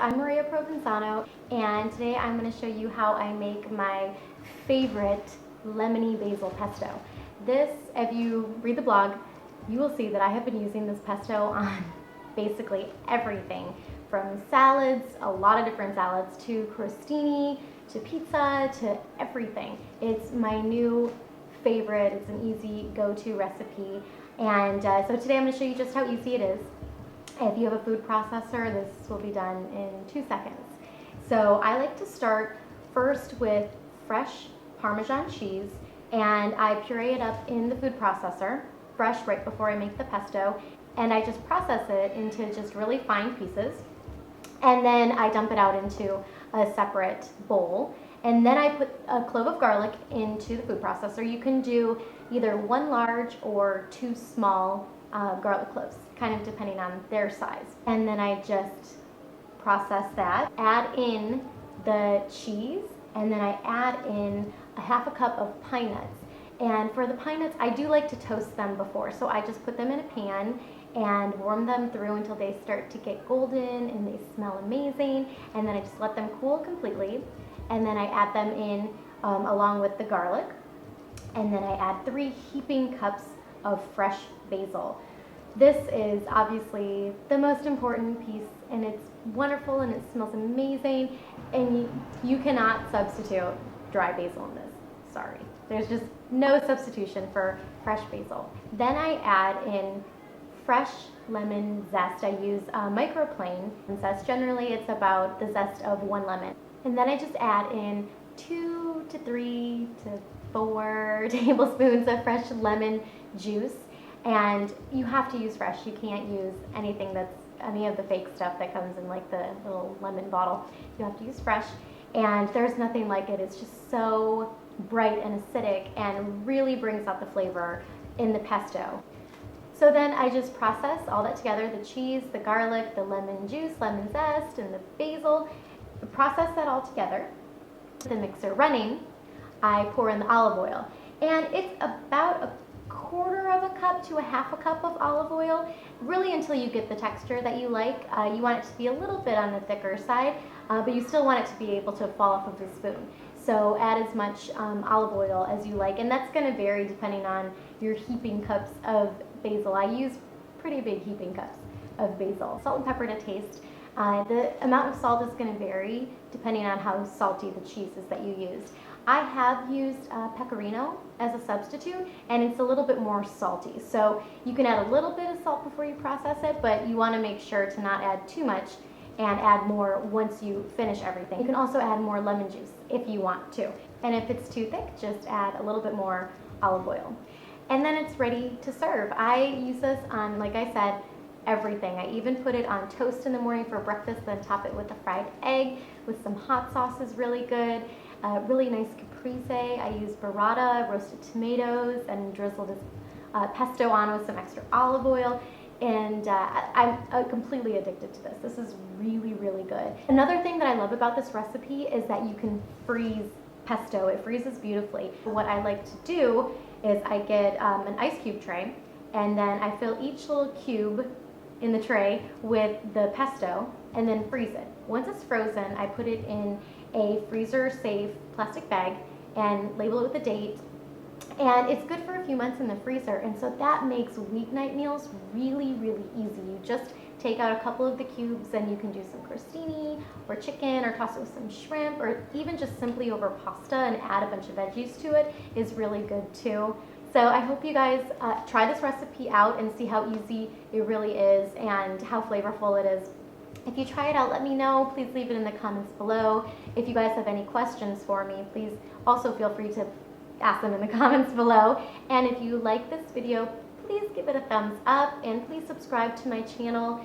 I'm Maria Provenzano, and today I'm going to show you how I make my favorite lemony basil pesto. This, if you read the blog, you will see that I have been using this pesto on basically everything, from salads, a lot of different salads, to crostini, to pizza, to everything. It's my new favorite. It's an easy go-to recipe, and so today I'm going to show you just how easy it is. If you have a food processor, this will be done in 2 seconds. So I like to start first with fresh Parmesan cheese, and I puree it up in the food processor, fresh right before I make the pesto, and I just process it into just really fine pieces, and then I dump it out into a separate bowl, and then I put a clove of garlic into the food processor. You can do either 1 large or 2 small garlic cloves, kind of depending on their size. And then I just process that, add in the cheese, and then I add in a 1/2 cup of pine nuts. And for the pine nuts, I do like to toast them before, so I just put them in a pan and warm them through until they start to get golden and they smell amazing, and then I just let them cool completely, and then I add them in along with the garlic, and then I add 3 heaping cups of fresh basil. This is obviously the most important piece, and it's wonderful and it smells amazing, and you cannot substitute dry basil in this. Sorry. There's just no substitution for fresh basil. Then I add in fresh lemon zest. I use microplane zest. Generally it's about the zest of 1 lemon. And then I just add in 2 to 3 to 4 tablespoons of fresh lemon juice. And you have to use fresh. You can't use anything that's any of the fake stuff that comes in like the little lemon bottle. You have to use fresh, and there's nothing like it. It's just so bright and acidic and really brings out the flavor in the pesto. So then I just process all that together, the cheese, the garlic, the lemon juice, lemon zest, and the basil. Process that all together. The mixer running, I pour in the olive oil, and it's about a 1/4 cup to a 1/2 cup of olive oil, really until you get the texture that you like. You want it to be a little bit on the thicker side, but you still want it to be able to fall off of the spoon. So add as much olive oil as you like, and that's going to vary depending on your heaping cups of basil. I use pretty big heaping cups of basil. Salt and pepper to taste. The amount of salt is going to vary depending on how salty the cheese is that you used. I have used pecorino as a substitute, and it's a little bit more salty. So you can add a little bit of salt before you process it, but you want to make sure to not add too much and add more once you finish everything. You can also add more lemon juice if you want to. And if it's too thick, just add a little bit more olive oil. And then it's ready to serve. I use this on, like I said, everything. I even put it on toast in the morning for breakfast, then top it with a fried egg with some hot sauce is really good. Really nice caprese. I use burrata, roasted tomatoes, and drizzled this pesto on with some extra olive oil. And I'm completely addicted to this. This is really, really good. Another thing that I love about this recipe is that you can freeze pesto. It freezes beautifully. What I like to do is I get an ice cube tray, and then I fill each little cube in the tray with the pesto and then freeze it. Once it's frozen, I put it in a freezer-safe plastic bag and label it with a date. And it's good for a few months in the freezer, and so that makes weeknight meals really, really easy. You just take out a couple of the cubes and you can do some crostini or chicken, or toss it with some shrimp, or even just simply over pasta and add a bunch of veggies to it is really good too. So I hope you guys try this recipe out and see how easy it really is and how flavorful it is. If you try it out, let me know. Please leave it in the comments below. If you guys have any questions for me, please also feel free to ask them in the comments below. And if you like this video, please give it a thumbs up, and please subscribe to my channel.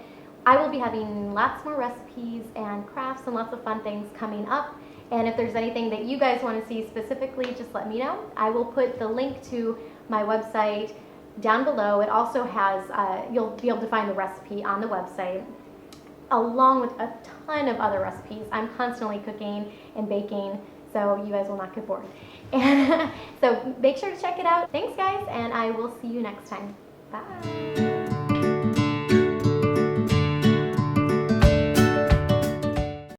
I will be having lots more recipes and crafts and lots of fun things coming up. And if there's anything that you guys want to see specifically, just let me know. I will put the link to my website down below. It also has, you'll be able to find the recipe on the website, along with a ton of other recipes. I'm constantly cooking and baking, so you guys will not get bored. And so make sure to check it out. Thanks guys, and I will see you next time. Bye.